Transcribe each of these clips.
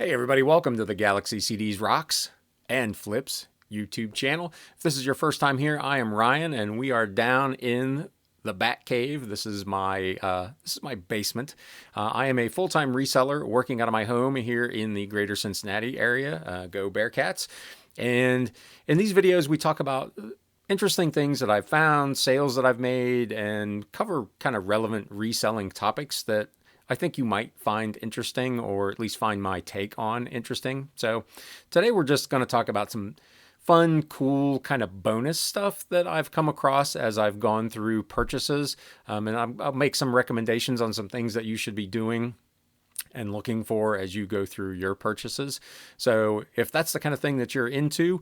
Hey everybody, welcome to the Galaxy CDs Rocks and Flips YouTube channel. If this is your first time here, I am Ryan and we are down in the Bat Cave. This is my basement. I am a full-time reseller working out of my home here in the greater Cincinnati area. Go Bearcats. And in these videos we talk about interesting things that I've found, sales that I've made, and cover kind of relevant reselling topics that I think you might find interesting, or at least find my take on interesting. So today we're just going to talk about some fun, cool kind of bonus stuff that I've come across as I've gone through purchases. And I'll make some recommendations on some things that you should be doing and looking for as you go through your purchases. So if that's the kind of thing that you're into,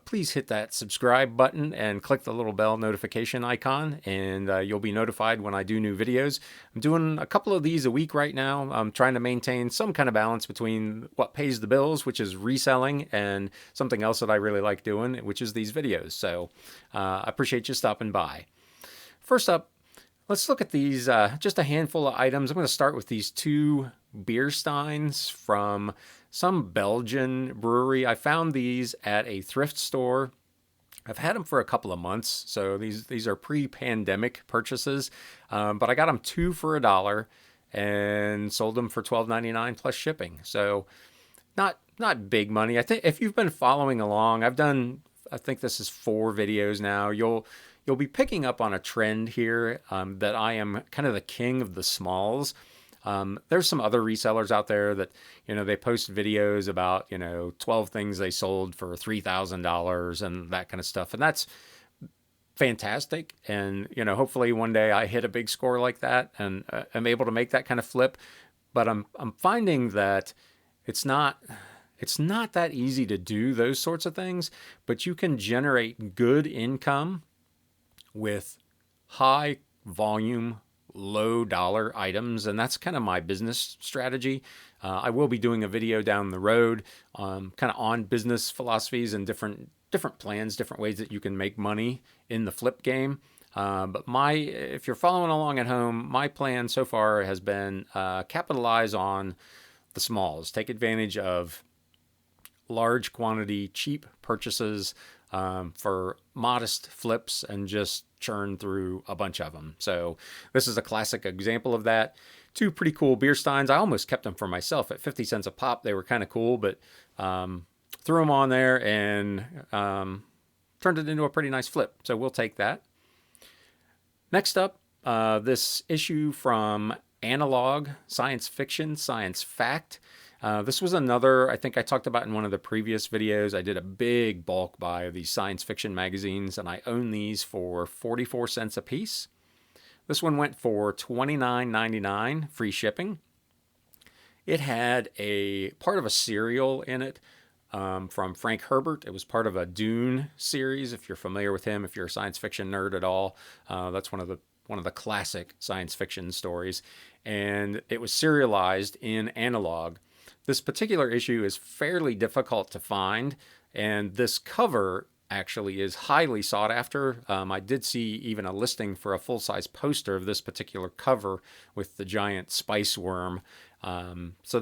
please hit that subscribe button and click the little bell notification icon, and you'll be notified when I do new videos. I'm doing a couple of these a week right now. I'm trying to maintain some kind of balance between what pays the bills, which is reselling, and something else that I really like doing, which is these videos. So I appreciate you stopping by. First up, let's look at these, just a handful of items. I'm going to start with these two Beersteins from some Belgian brewery. I found these at a thrift store. I've had them for a couple of months, so these are pre-pandemic purchases. But I got them two for $1 and sold them for $12.99 plus shipping. So not big money. I think if you've been following along, I think this is 4 videos now. You'll be picking up on a trend here, that I am kind of the king of the smalls. There's some other resellers out there that, they post videos about, 12 things they sold for $3,000 and that kind of stuff. And that's fantastic. And, hopefully one day I hit a big score like that and I'm able to make that kind of flip. But I'm finding that it's not that easy to do those sorts of things, but you can generate good income with high volume, low dollar items, and that's kind of my business strategy. I will be doing a video down the road, kind of on business philosophies and different plans, different ways that you can make money in the flip game. But if you're following along at home, my plan so far has been capitalize on the smalls, take advantage of large quantity, cheap purchases for modest flips, and just churn through a bunch of them. So this is a classic example of that. Two pretty cool Beersteins. I almost kept them for myself at 50 cents a pop. They were kind of cool, but threw them on there and turned it into a pretty nice flip. So we'll take that. Next up, this issue from Analog, Science Fiction, Science Fact. This was another, I think I talked about in one of the previous videos. I did a big bulk buy of these science fiction magazines, and I own these for 44 cents a piece. This one went for $29.99, free shipping. It had a part of a serial in it from Frank Herbert. It was part of a Dune series, if you're familiar with him, if you're a science fiction nerd at all. That's one of the classic science fiction stories. And it was serialized in Analog. This particular issue is fairly difficult to find, and this cover actually is highly sought after. I did see even a listing for a full-size poster of this particular cover with the giant spice worm. So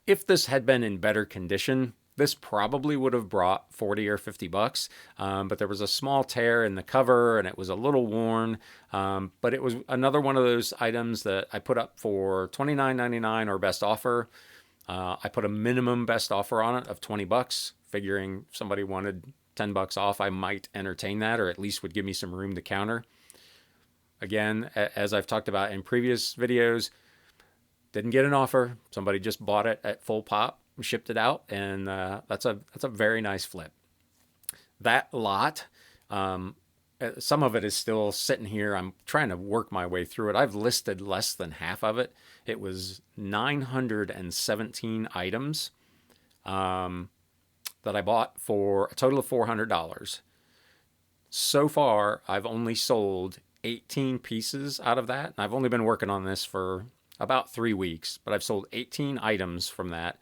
if this had been in better condition, this probably would have brought 40 or 50 bucks, but there was a small tear in the cover and it was a little worn, but it was another one of those items that I put up for $29.99 or best offer. I put a minimum best offer on it of 20 bucks, figuring if somebody wanted 10 bucks off, I might entertain that, or at least would give me some room to counter. Again, as I've talked about in previous videos, didn't get an offer. Somebody just bought it at full pop, shipped it out, and that's a very nice flip. That lot, some of it is still sitting here. I'm trying to work my way through it. I've listed less than half of it. It was 917 items that I bought for a total of $400. So far, I've only sold 18 pieces out of that. I've only been working on this for about 3 weeks, but I've sold 18 items from that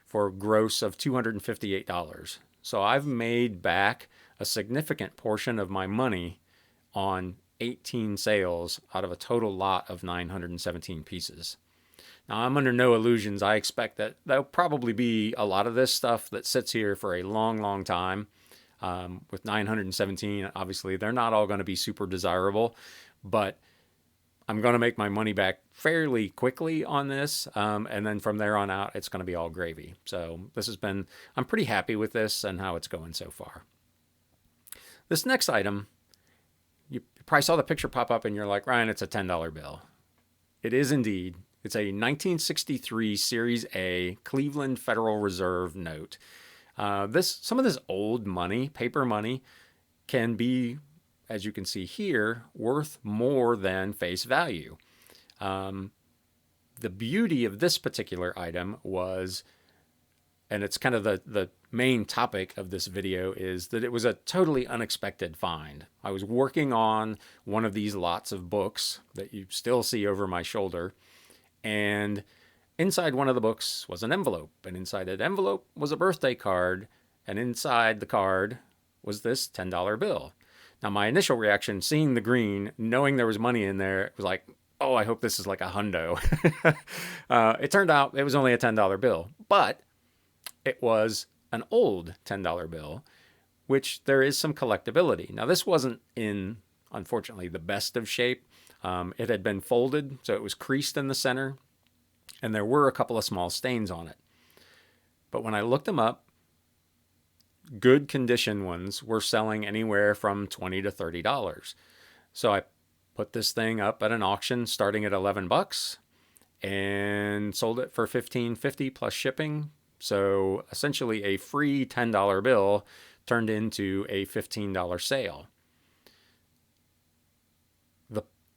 for a gross of $258. So I've made back a significant portion of my money on 18 sales out of a total lot of 917 pieces. Now, I'm under no illusions. I expect that there'll probably be a lot of this stuff that sits here for a long, long time. With 917, obviously, they're not all going to be super desirable, but I'm going to make my money back fairly quickly on this. And then from there on out, it's going to be all gravy. So I'm pretty happy with this and how it's going so far. This next item, you probably saw the picture pop up and you're like, Ryan, it's a $10 bill. It is indeed. It's a 1963 Series A Cleveland Federal Reserve note. Some of this old money, paper money, can be, as you can see here, worth more than face value. The beauty of this particular item was, and it's kind of the main topic of this video, is that it was a totally unexpected find. I was working on one of these lots of books that you still see over my shoulder, and inside one of the books was an envelope, and inside that envelope was a birthday card, and inside the card was this $10 bill. Now, my initial reaction, seeing the green, knowing there was money in there, was like, oh, I hope this is like a hundo. It turned out it was only a $10 bill, but it was an old $10 bill, which there is some collectability. Now, this wasn't in, unfortunately, the best of shape. It had been folded, so it was creased in the center, and there were a couple of small stains on it. But when I looked them up, good condition ones were selling anywhere from $20 to $30. So I put this thing up at an auction starting at $11 and sold it for $15.50 plus shipping. So essentially a free $10 bill turned into a $15 sale.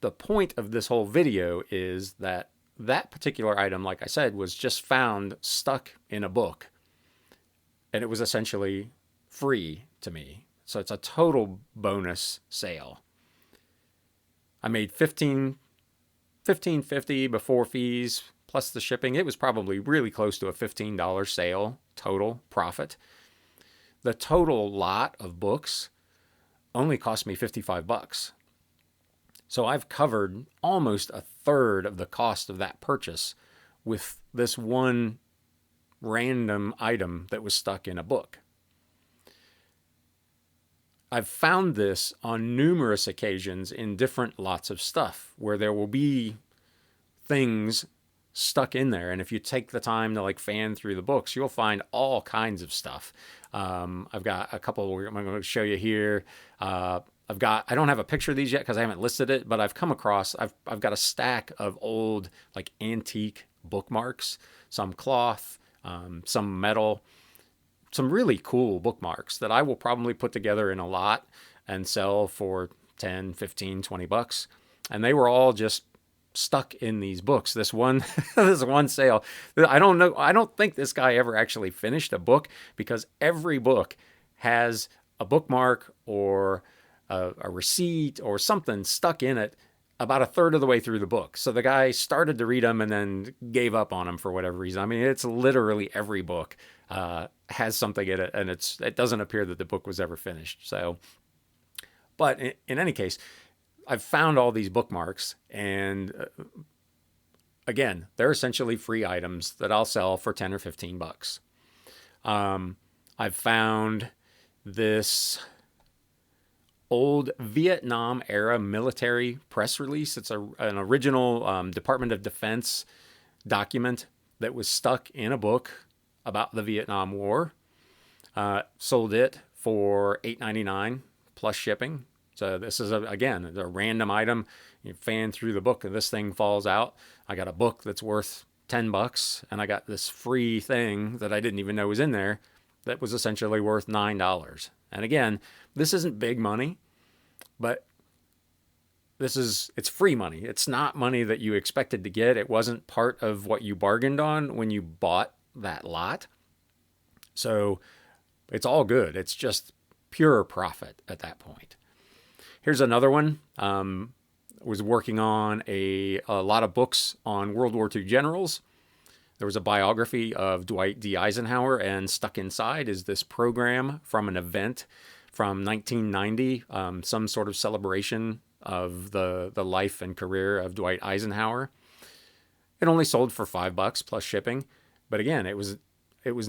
The point of this whole video is that particular item, like I said, was just found stuck in a book, and it was essentially free to me. So it's a total bonus sale. I made $15.50 before fees plus the shipping. It was probably really close to a $15 sale total profit. The total lot of books only cost me $55. So I've covered almost a third of the cost of that purchase with this one random item that was stuck in a book. I've found this on numerous occasions in different lots of stuff where there will be things stuck in there. And if you take the time to like fan through the books, you'll find all kinds of stuff. I've got a couple I'm going to show you here. I don't have a picture of these yet because I haven't listed it, but I've come across, I've got a stack of old like antique bookmarks, some cloth, some metal, some really cool bookmarks that I will probably put together in a lot and sell for 10, 15, 20 bucks. And they were all just stuck in these books. This one sale, I don't know. I don't think this guy ever actually finished a book because every book has a bookmark or a receipt or something stuck in it about a third of the way through the book. So the guy started to read them and then gave up on them for whatever reason. I mean, it's literally every book has something in it, and it doesn't appear that the book was ever finished. So, but in any case, I've found all these bookmarks, and again, they're essentially free items that I'll sell for 10 or 15 bucks. I've found this old Vietnam era military press release. It's an original Department of Defense document that was stuck in a book about the Vietnam War. Sold it for $8.99 plus shipping. So this is, again, a random item. You fan through the book and this thing falls out. I got a book that's worth 10 bucks and I got this free thing that I didn't even know was in there that was essentially worth $9. And again, this isn't big money, but it's free money. It's not money that you expected to get. It wasn't part of what you bargained on when you bought that lot. So it's all good. It's just pure profit at that point. Here's another one. Was working on a lot of books on World War II generals. There was a biography of Dwight D Eisenhower, and stuck inside is this program from an event from 1990, some sort of celebration of the life and career of Dwight Eisenhower. It only sold for $5 plus shipping. But again, it was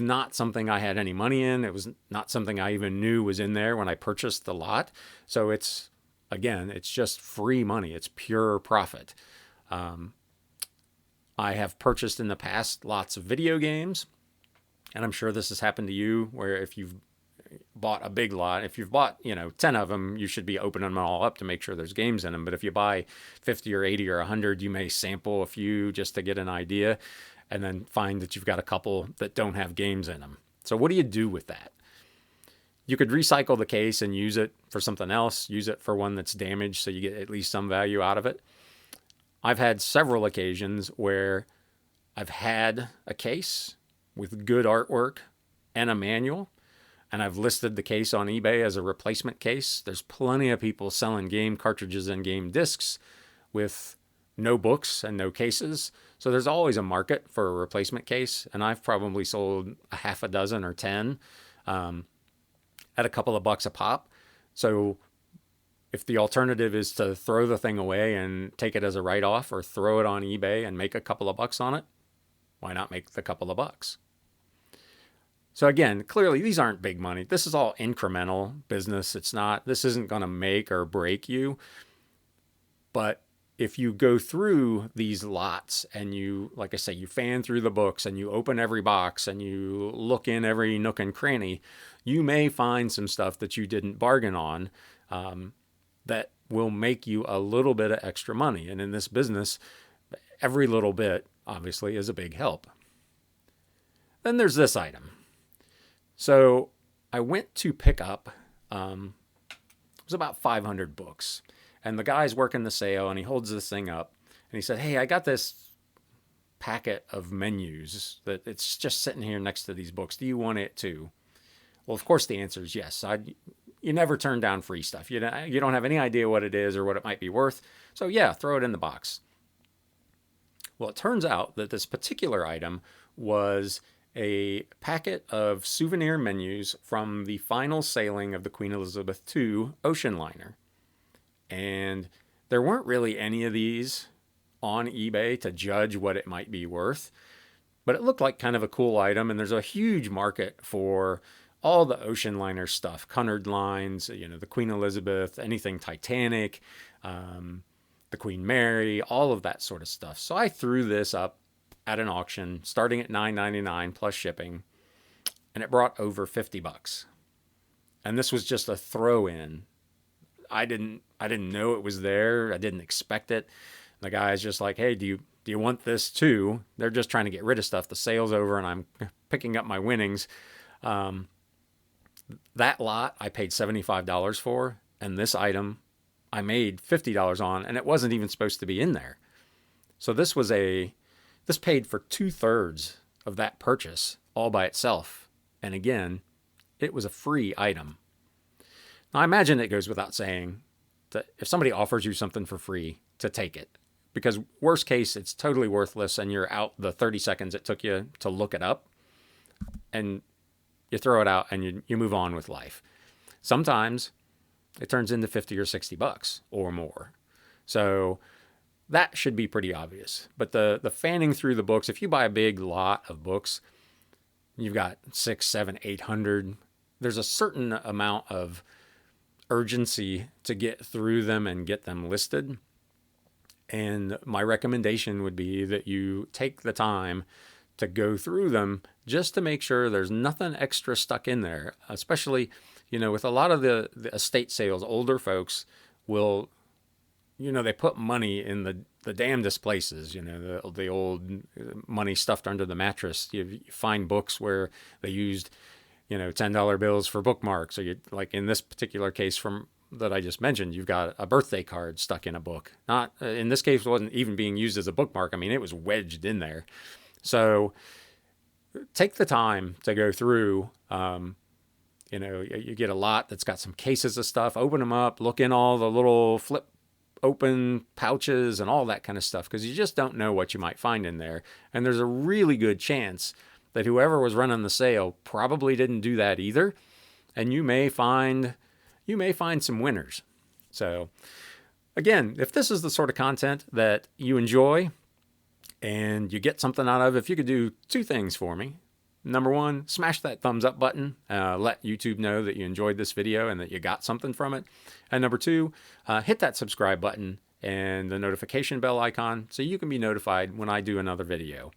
not something I had any money in. It was not something I even knew was in there when I purchased the lot. So it's just free money. It's pure profit. I have purchased in the past lots of video games, and I'm sure this has happened to you, where if you've bought a big lot, if you've bought 10 of them, you should be opening them all up to make sure there's games in them. But if you buy 50 or 80 or 100, you may sample a few just to get an idea, and then find that you've got a couple that don't have games in them. So what do you do with that? You could recycle the case and use it for something else, use it for one that's damaged so you get at least some value out of it. I've had several occasions where I've had a case with good artwork and a manual, and I've listed the case on eBay as a replacement case. There's plenty of people selling game cartridges and game discs with no books and no cases. So there's always a market for a replacement case, and I've probably sold a half a dozen or 10 at a couple of bucks a pop. So if the alternative is to throw the thing away and take it as a write-off, or throw it on eBay and make a couple of bucks on it, why not make the couple of bucks? So again, clearly these aren't big money. This is all incremental business. This isn't going to make or break you. But if you go through these lots and you, like I say, you fan through the books and you open every box and you look in every nook and cranny, you may find some stuff that you didn't bargain on that will make you a little bit of extra money. And in this business, every little bit obviously is a big help. Then there's this item. So I went to pick up, it was about 500 books. And the guy's working the sale, and he holds this thing up, and he said, "Hey, I got this packet of menus that it's just sitting here next to these books. Do you want it too?" Well, of course the answer is yes. You never turn down free stuff. You don't have any idea what it is or what it might be worth. So yeah, throw it in the box. Well, it turns out that this particular item was a packet of souvenir menus from the final sailing of the Queen Elizabeth II ocean liner. And there weren't really any of these on eBay to judge what it might be worth, but it looked like kind of a cool item. And there's a huge market for all the ocean liner stuff, Cunard lines, the Queen Elizabeth, anything Titanic, the Queen Mary, all of that sort of stuff. So I threw this up at an auction starting at $9.99 plus shipping, and it brought over $50. And this was just a throw in. I didn't know it was there. I didn't expect it. The guy's just like, "Hey, do you want this too?" They're just trying to get rid of stuff. The sale's over and I'm picking up my winnings. That lot I paid $75 for, and this item I made $50 on, and it wasn't even supposed to be in there. So this paid for 2/3 of that purchase all by itself. And again, it was a free item. Now, I imagine it goes without saying that if somebody offers you something for free, to take it. Because worst case, it's totally worthless and you're out the 30 seconds it took you to look it up. And you throw it out and you move on with life. Sometimes it turns into 50 or $60 or more. So that should be pretty obvious. But the fanning through the books, if you buy a big lot of books, you've got 600, 700, 800. There's a certain amount of urgency to get through them and get them listed. And my recommendation would be that you take the time to go through them just to make sure there's nothing extra stuck in there. Especially, with a lot of the estate sales, older folks will, they put money in the damnedest places, the old money stuffed under the mattress. You find books where they used $10 bills for bookmarks, or like in this particular case that I just mentioned, you've got a birthday card stuck in a book. Not in this case, it wasn't even being used as a bookmark. I mean, it was wedged in there. So take the time to go through. You get a lot that's got some cases of stuff. Open them up, look in all the little flip open pouches and all that kind of stuff, because you just don't know what you might find in there. And there's a really good chance that whoever was running the sale probably didn't do that either. And you may find some winners. So again, if this is the sort of content that you enjoy, and you get something out of it, if you could do two things for me. Number one, smash that thumbs up button. Let YouTube know that you enjoyed this video and that you got something from it. And number two, hit that subscribe button and the notification bell icon so you can be notified when I do another video.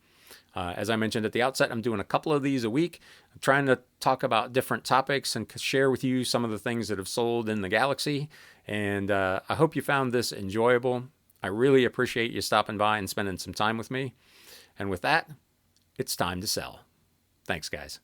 As I mentioned at the outset, I'm doing a couple of these a week. I'm trying to talk about different topics and share with you some of the things that have sold in the Galaxy. And I hope you found this enjoyable. I really appreciate you stopping by and spending some time with me. And with that, it's time to sell. Thanks, guys.